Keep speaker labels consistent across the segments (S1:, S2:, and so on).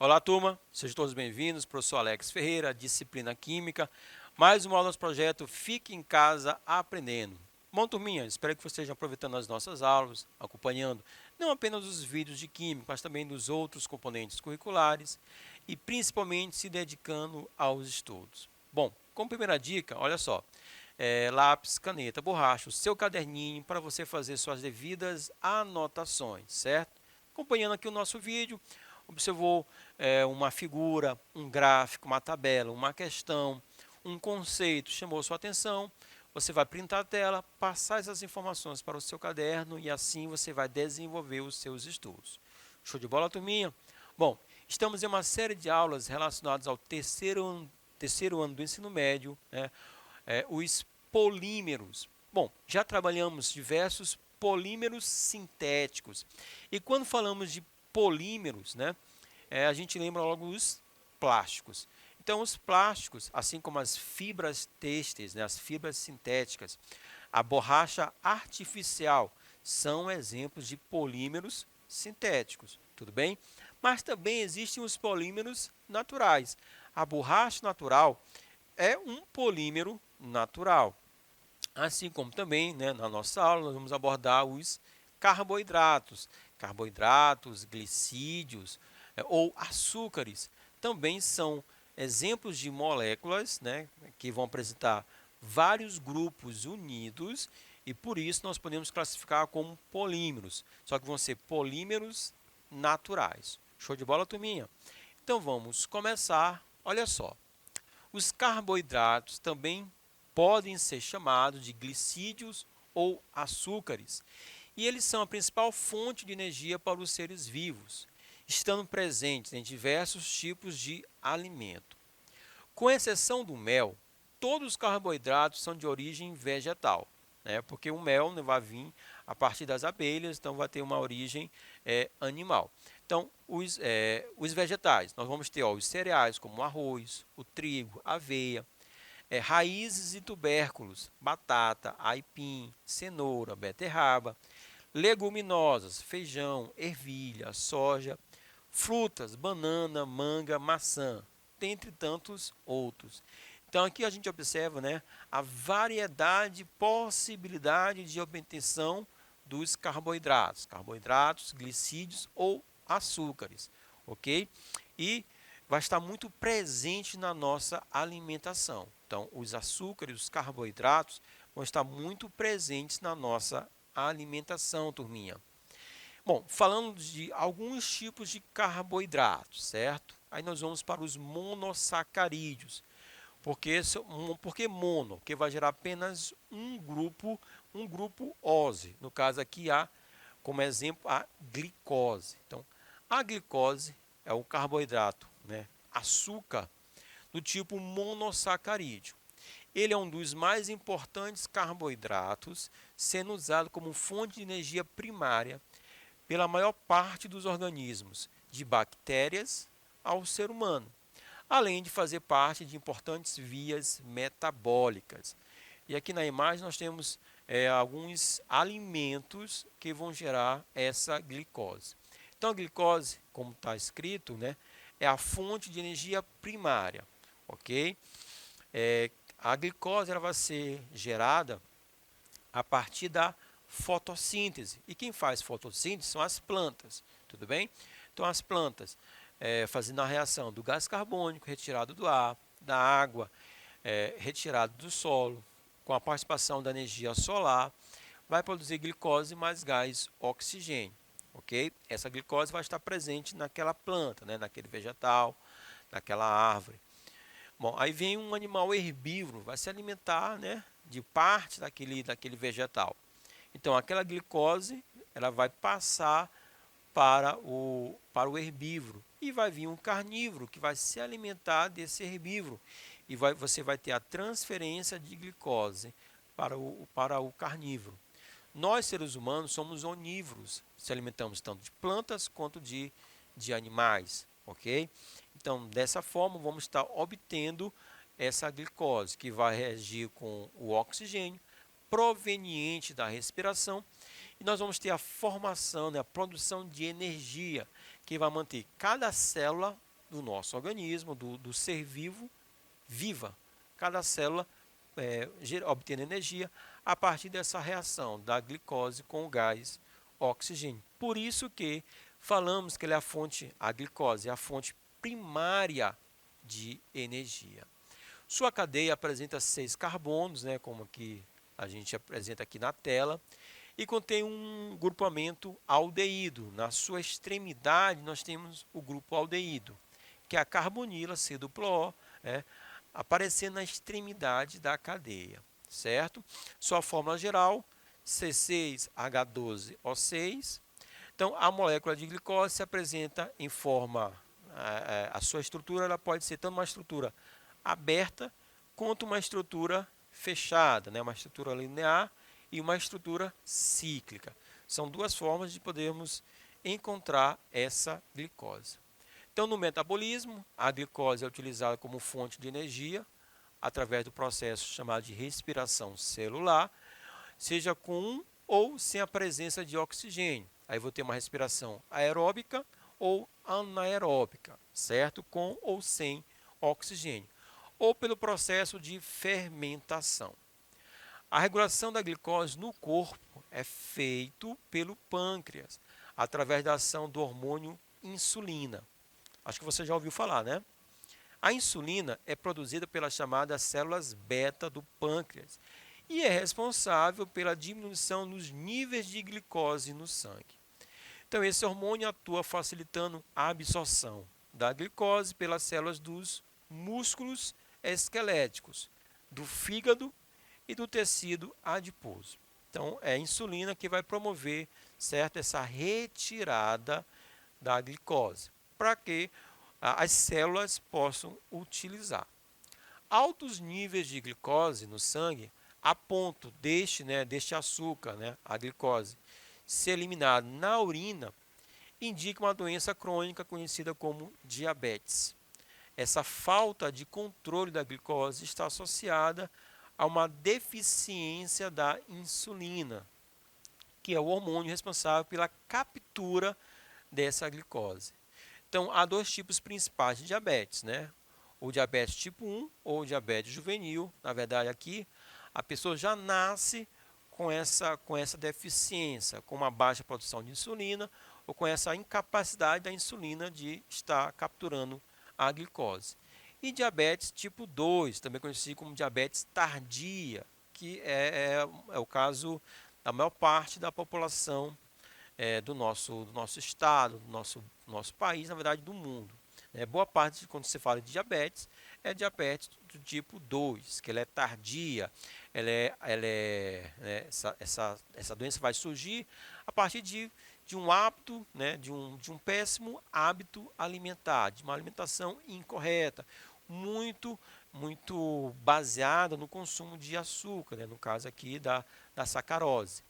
S1: Olá, turma, sejam todos bem-vindos. Professor Alex Ferreira, disciplina Química. Mais uma aula do nosso projeto Fique em Casa Aprendendo. Bom, turminha, espero que vocês estejam aproveitando as nossas aulas, acompanhando não apenas os vídeos de Química, mas também dos outros componentes curriculares e principalmente se dedicando aos estudos. Bom, como primeira dica, olha só, lápis, caneta, borracha, o seu caderninho para você fazer suas devidas anotações, certo? Acompanhando aqui o nosso vídeo, observou uma figura, um gráfico, uma tabela, uma questão, um conceito chamou sua atenção, você vai printar a tela, passar essas informações para o seu caderno e assim você vai desenvolver os seus estudos. Show de bola, turminha? Bom, estamos em uma série de aulas relacionadas ao terceiro ano do ensino médio, né? Os polímeros. Bom, já trabalhamos diversos polímeros sintéticos. E quando falamos de polímeros, né, a gente lembra logo dos plásticos. Então, os plásticos, assim como as fibras têxteis, né, as fibras sintéticas, a borracha artificial, são exemplos de polímeros sintéticos, tudo bem? Mas também existem os polímeros naturais. A borracha natural é um polímero natural. Assim como também, né, na nossa aula, nós vamos abordar os carboidratos, glicídios ou açúcares. Também são exemplos de moléculas, né, que vão apresentar vários grupos unidos e por isso nós podemos classificar como polímeros. Só que vão ser polímeros naturais. Show de bola, turminha? Então vamos começar. Olha só. Os carboidratos também podem ser chamados de glicídios ou açúcares, e eles são a principal fonte de energia para os seres vivos, estando presentes em diversos tipos de alimento. Com exceção do mel, todos os carboidratos são de origem vegetal, né? Porque o mel vai vir a partir das abelhas, então vai ter uma origem animal. Então, os vegetais, nós vamos ter os cereais como o arroz, o trigo, a aveia, raízes e tubérculos, batata, aipim, cenoura, beterraba, leguminosas, feijão, ervilha, soja, frutas, banana, manga, maçã, dentre tantos outros. Então aqui a gente observa, né, a variedade, possibilidade de obtenção dos carboidratos, glicídios ou açúcares, ok? E vai estar muito presente na nossa alimentação. Então, os açúcares, os carboidratos vão estar muito presentes na nossa alimentação, turminha. Bom, falando de alguns tipos de carboidratos, certo? Aí nós vamos para os monossacarídeos. Porque mono? Porque vai gerar apenas um grupo ose. No caso aqui há, como exemplo, a glicose. Então, a glicose é o carboidrato, né? Açúcar do tipo monossacarídeo. Ele é um dos mais importantes carboidratos, sendo usado como fonte de energia primária pela maior parte dos organismos, de bactérias ao ser humano, além de fazer parte de importantes vias metabólicas. E aqui na imagem nós temos alguns alimentos que vão gerar essa glicose. Então a glicose, como está escrito, né, é a fonte de energia primária, ok? A glicose ela vai ser gerada a partir da fotossíntese. E quem faz fotossíntese são as plantas, tudo bem? Então as plantas fazendo a reação do gás carbônico retirado do ar, da água retirado do solo, com a participação da energia solar, vai produzir glicose mais gás oxigênio, ok? Essa glicose vai estar presente naquela planta, né, naquele vegetal, naquela árvore. Bom, aí vem um animal herbívoro, vai se alimentar, né, de parte daquele vegetal. Então, aquela glicose ela vai passar para o herbívoro e vai vir um carnívoro que vai se alimentar desse herbívoro e você vai ter a transferência de glicose para o carnívoro. Nós, seres humanos, somos onívoros, se alimentamos tanto de plantas quanto de animais, ok? Então, dessa forma, vamos estar obtendo essa glicose, que vai reagir com o oxigênio proveniente da respiração, e nós vamos ter a formação, né, a produção de energia, que vai manter cada célula do nosso organismo, do ser vivo, viva. Cada célula obtendo energia a partir dessa reação da glicose com o gás oxigênio. Por isso que falamos que a glicose é a fonte primária de energia. Sua cadeia apresenta 6 carbonos, né, como aqui a gente apresenta aqui na tela, e contém um grupamento aldeído. Na sua extremidade, nós temos o grupo aldeído, que é a carbonila C-O, aparecendo na extremidade da cadeia, certo? Sua fórmula geral, C6H12O6. Então, a molécula de glicose se apresenta em forma, a sua estrutura ela pode ser tanto uma estrutura aberta quanto uma estrutura fechada, né? Uma estrutura linear e uma estrutura cíclica. São duas formas de podermos encontrar essa glicose. Então, no metabolismo, a glicose é utilizada como fonte de energia através do processo chamado de respiração celular, seja com ou sem a presença de oxigênio. Aí vou ter uma respiração aeróbica ou anaeróbica, certo? Com ou sem oxigênio. Ou pelo processo de fermentação. A regulação da glicose no corpo é feito pelo pâncreas, através da ação do hormônio insulina. Acho que você já ouviu falar, né? A insulina é produzida pelas chamadas células beta do pâncreas e é responsável pela diminuição nos níveis de glicose no sangue. Então, esse hormônio atua facilitando a absorção da glicose pelas células dos músculos esqueléticos, do fígado e do tecido adiposo. Então, é a insulina que vai promover, certo, essa retirada da glicose, para que as células possam utilizar. Altos níveis de glicose no sangue, a ponto deste açúcar, a glicose, ser eliminado na urina, indica uma doença crônica conhecida como diabetes. Essa falta de controle da glicose está associada a uma deficiência da insulina, que é o hormônio responsável pela captura dessa glicose. Então, há dois tipos principais de diabetes, né? O diabetes tipo 1 ou o diabetes juvenil. Na verdade, aqui a pessoa já nasce com essa deficiência, com uma baixa produção de insulina ou com essa incapacidade da insulina de estar capturando a glicose. E diabetes tipo 2, também conhecido como diabetes tardia, que é o caso da maior parte da população do nosso estado, do nosso país, na verdade do mundo. Boa parte, quando se fala de diabetes, é diabetes do tipo 2, que ela é tardia, essa doença vai surgir a partir de um hábito, de um péssimo hábito alimentar, de uma alimentação incorreta, muito baseada no consumo de açúcar, no caso aqui da sacarose.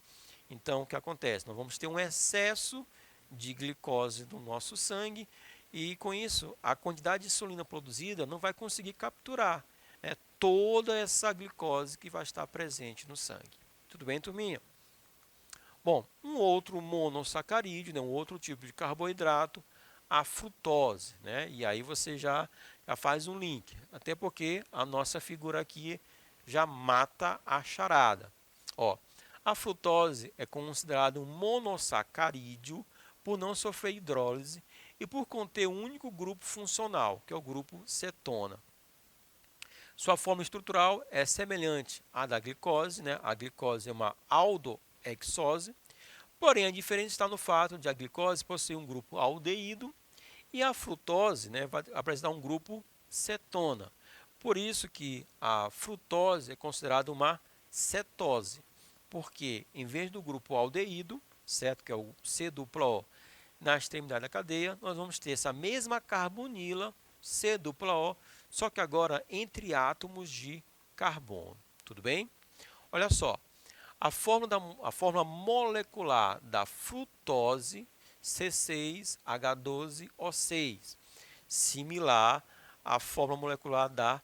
S1: Então, o que acontece? Nós vamos ter um excesso de glicose no nosso sangue e, com isso, a quantidade de insulina produzida não vai conseguir capturar toda essa glicose que vai estar presente no sangue. Tudo bem, turminha? Bom, um outro monossacarídeo, um outro tipo de carboidrato, a frutose. E aí você já faz um link, até porque a nossa figura aqui já mata a charada. A frutose é considerada um monossacarídeo por não sofrer hidrólise e por conter um único grupo funcional, que é o grupo cetona. Sua forma estrutural é semelhante à da glicose, A glicose é uma aldohexose, porém a diferença está no fato de a glicose possuir um grupo aldeído e a frutose vai apresentar um grupo cetona. Por isso que a frutose é considerada uma cetose, porque em vez do grupo aldeído, certo, que é o C-O, na extremidade da cadeia, nós vamos ter essa mesma carbonila, C-O, só que agora entre átomos de carbono. Tudo bem? Olha só, a fórmula molecular da frutose, C6H12O6, similar à fórmula molecular da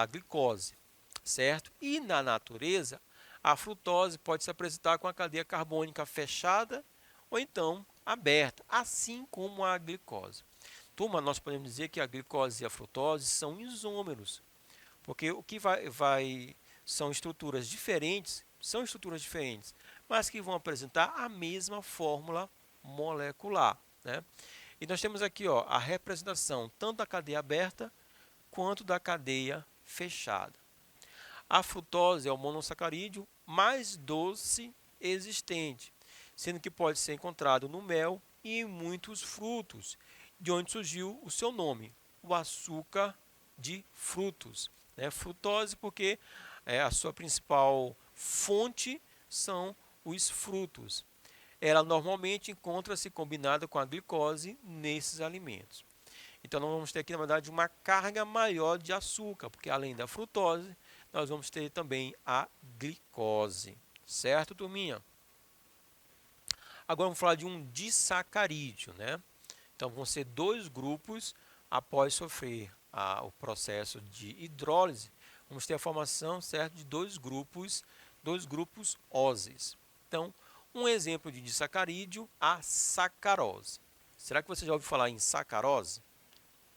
S1: glicose, certo? E na natureza, a frutose pode se apresentar com a cadeia carbônica fechada ou então aberta, assim como a glicose. Turma, nós podemos dizer que a glicose e a frutose são isômeros, porque o que são são estruturas diferentes, mas que vão apresentar a mesma fórmula molecular, né? E nós temos aqui, ó, a representação tanto da cadeia aberta quanto da cadeia fechada. A frutose é o monossacarídeo mais doce existente, sendo que pode ser encontrado no mel e em muitos frutos, de onde surgiu o seu nome, o açúcar de frutos, né? Frutose porque a sua principal fonte são os frutos. Ela normalmente encontra-se combinada com a glicose nesses alimentos. Então, nós vamos ter aqui, na verdade, uma carga maior de açúcar, porque além da frutose, nós vamos ter também a glicose. Certo, turminha? Agora vamos falar de um disacarídeo, né? Então, vão ser dois grupos após sofrer o processo de hidrólise. Vamos ter a formação, certo, de dois grupos óseis. Então, um exemplo de disacarídeo, a sacarose. Será que você já ouviu falar em sacarose?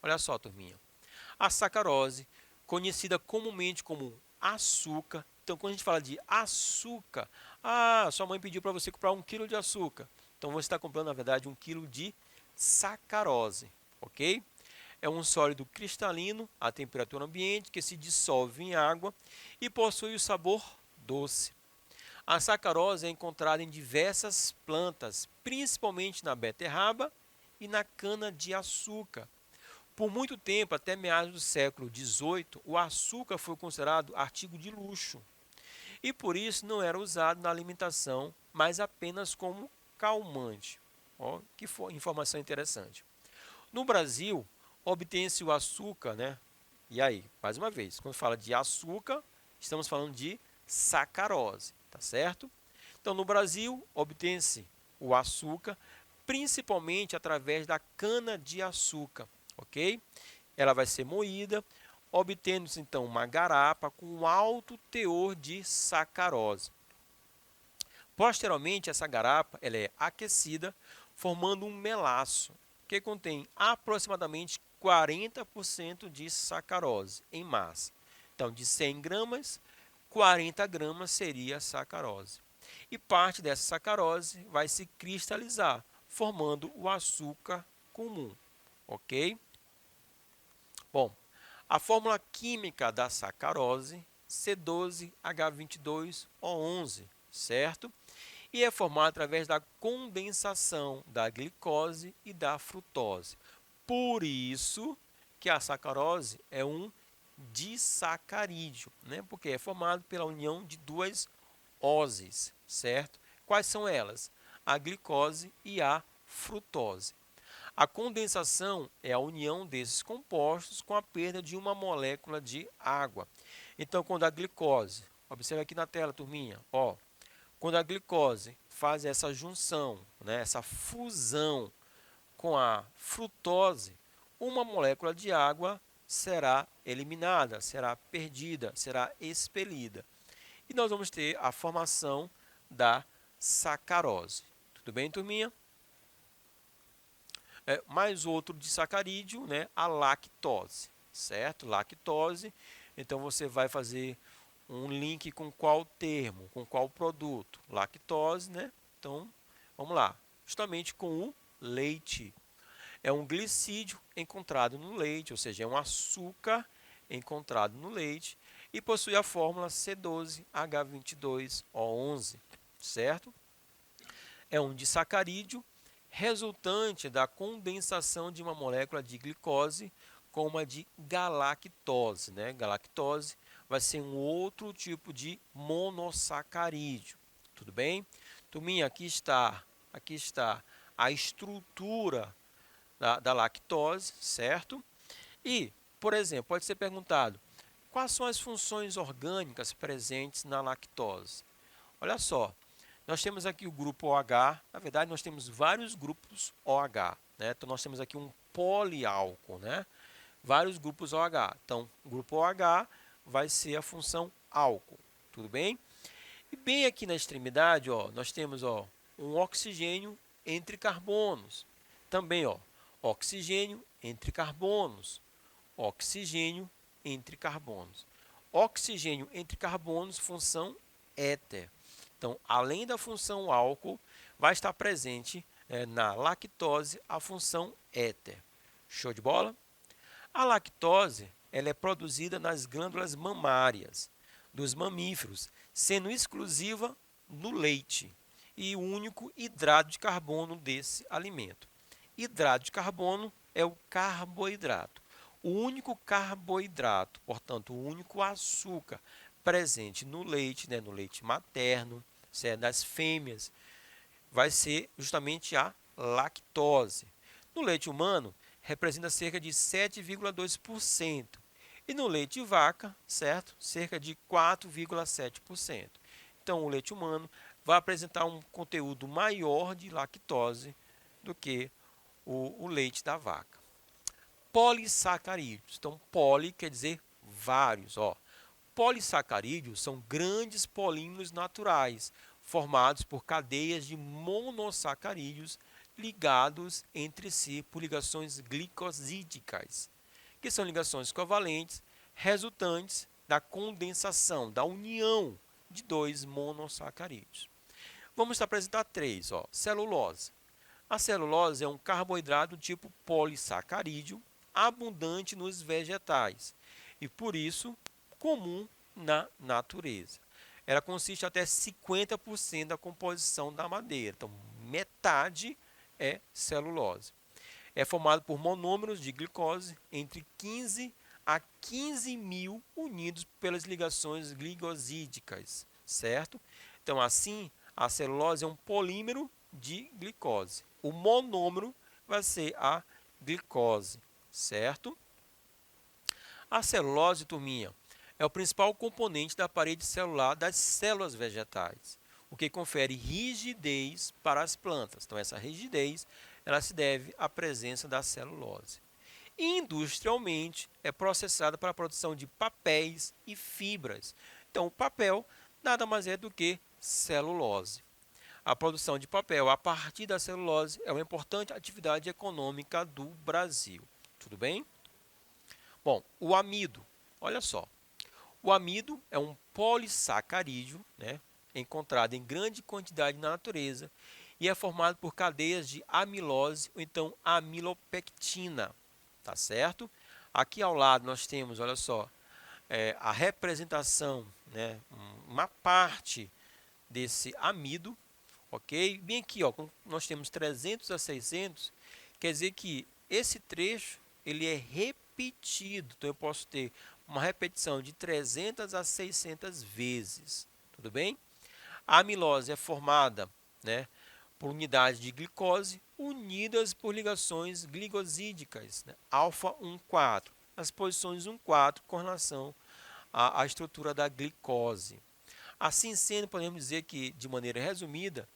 S1: Olha só, turminha. A sacarose, conhecida comumente como açúcar. Então, quando a gente fala de açúcar, sua mãe pediu para você comprar 1 kg de açúcar. Então, você está comprando, na verdade, 1 kg de sacarose, ok? É um sólido cristalino a temperatura ambiente que se dissolve em água e possui o sabor doce. A sacarose é encontrada em diversas plantas, principalmente na beterraba e na cana-de-açúcar. Por muito tempo, até meados do século XVIII, o açúcar foi considerado artigo de luxo e por isso não era usado na alimentação, mas apenas como calmante. Ó, que informação interessante. No Brasil, obtém-se o açúcar, né? E aí, mais uma vez, quando fala de açúcar, estamos falando de sacarose, tá certo? Então, no Brasil, obtém-se o açúcar principalmente através da cana-de-açúcar, ok? Ela vai ser moída, obtendo-se então uma garapa com alto teor de sacarose. Posteriormente, essa garapa ela é aquecida, formando um melaço, que contém aproximadamente 40% de sacarose em massa. Então, de 100 gramas, 40 gramas seria a sacarose. E parte dessa sacarose vai se cristalizar, formando o açúcar comum, ok? Bom, a fórmula química da sacarose, C12H22O11, certo? E é formada através da condensação da glicose e da frutose. Por isso que a sacarose é um disacarídeo, né? Porque é formado pela união de duas oses, certo? Quais são elas? A glicose e a frutose. A condensação é a união desses compostos com a perda de uma molécula de água. Então, quando a glicose, observe aqui na tela, turminha, ó, quando a glicose faz essa junção, né, essa fusão com a frutose, uma molécula de água será eliminada, será perdida, será expelida. E nós vamos ter a formação da sacarose. Tudo bem, turminha? Mais outro disacarídeo, né, a lactose, certo? Lactose, então você vai fazer um link com qual termo, com qual produto? Lactose, né? Então, vamos lá, justamente com o leite. É um glicídio encontrado no leite, ou seja, é um açúcar encontrado no leite e possui a fórmula C12H22O11, certo? É um disacarídeo resultante da condensação de uma molécula de glicose com uma de galactose, né? Galactose vai ser um outro tipo de monossacarídeo. Tudo bem? Turminha, aqui está a estrutura da lactose, certo? E, por exemplo, pode ser perguntado, quais são as funções orgânicas presentes na lactose? Olha só, nós temos aqui o grupo OH, na verdade nós temos vários grupos OH, né? Então nós temos aqui um poliálcool, né? Vários grupos OH. Então, o grupo OH vai ser a função álcool, tudo bem? E bem aqui na extremidade, ó, nós temos um oxigênio entre carbonos. Também, ó, oxigênio entre carbonos. Oxigênio entre carbonos. Oxigênio entre carbonos, função éter. Então, além da função álcool, vai estar presente na lactose a função éter. Show de bola? A lactose ela é produzida nas glândulas mamárias dos mamíferos, sendo exclusiva no leite e o único hidrato de carbono desse alimento. Hidrato de carbono é o carboidrato. O único carboidrato, portanto, o único açúcar presente no leite, no leite materno, das fêmeas, vai ser justamente a lactose. No leite humano, representa cerca de 7,2%. E no leite de vaca, certo? Cerca de 4,7%. Então, o leite humano vai apresentar um conteúdo maior de lactose do que o leite da vaca. Polissacarídeos. Então, poli quer dizer vários. Polissacarídeos são grandes polímeros naturais, formados por cadeias de monossacarídeos ligados entre si por ligações glicosídicas, que são ligações covalentes resultantes da condensação, da união de dois monossacarídeos. Vamos apresentar três. Celulose. A celulose é um carboidrato tipo polissacarídeo abundante nos vegetais e, por isso, comum na natureza. Ela consiste até 50% da composição da madeira, então metade é celulose. É formado por monômeros de glicose entre 15 a 15 mil unidos pelas ligações glicosídicas, certo? Então, assim, a celulose é um polímero de glicose. O monômero vai ser a glicose, certo? A celulose, turminha, é o principal componente da parede celular das células vegetais, o que confere rigidez para as plantas. Então, essa rigidez ela se deve à presença da celulose. Industrialmente, é processada para a produção de papéis e fibras. Então, o papel nada mais é do que celulose. A produção de papel a partir da celulose é uma importante atividade econômica do Brasil. Tudo bem? Bom, o amido, olha só. O amido é um polissacarídeo, encontrado em grande quantidade na natureza e é formado por cadeias de amilose ou então amilopectina, tá certo? Aqui ao lado nós temos, olha só, a representação, uma parte desse amido, ok? Bem aqui, nós temos 300 a 600, quer dizer que esse trecho ele é repetido, então eu posso ter uma repetição de 300 a 600 vezes, tudo bem? A amilose é formada, por unidades de glicose unidas por ligações glicosídicas, alfa 1,4, as posições 1,4 com relação à estrutura da glicose. Assim sendo, podemos dizer que, de maneira resumida,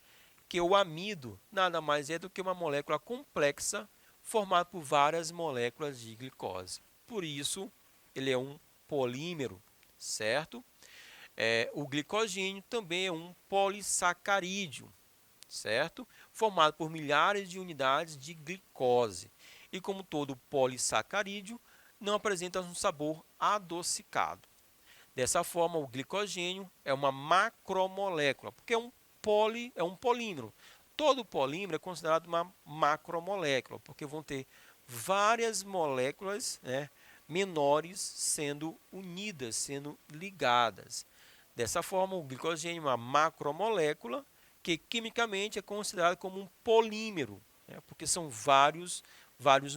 S1: que o amido nada mais é do que uma molécula complexa formada por várias moléculas de glicose. Por isso, ele é um polímero, certo? O glicogênio também é um polissacarídeo, certo? Formado por milhares de unidades de glicose. E como todo polissacarídeo, não apresenta um sabor adocicado. Dessa forma, o glicogênio é uma macromolécula, porque é um polímero. Todo polímero é considerado uma macromolécula, porque vão ter várias moléculas menores sendo unidas, sendo ligadas. Dessa forma, o glicogênio é uma macromolécula que quimicamente é considerado como um polímero, porque são vários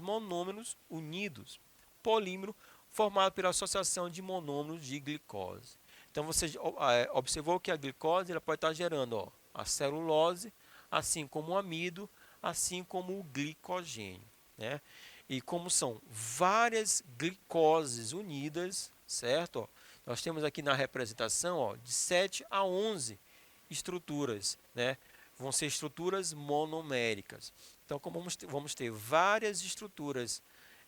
S1: monômeros unidos. Polímero formado pela associação de monômeros de glicose. Então, você observou que a glicose ela pode estar gerando a celulose, assim como o amido, assim como o glicogênio. E como são várias glicoses unidas, certo? Nós temos aqui na representação de 7 a 11 estruturas, vão ser estruturas monoméricas. Então, como vamos ter várias estruturas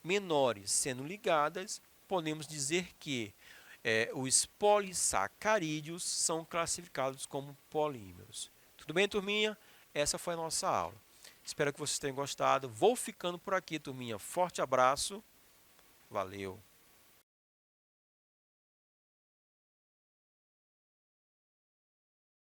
S1: menores sendo ligadas, podemos dizer que os polissacarídeos são classificados como polímeros. Tudo bem, turminha? Essa foi a nossa aula. Espero que vocês tenham gostado. Vou ficando por aqui, turminha. Forte abraço. Valeu!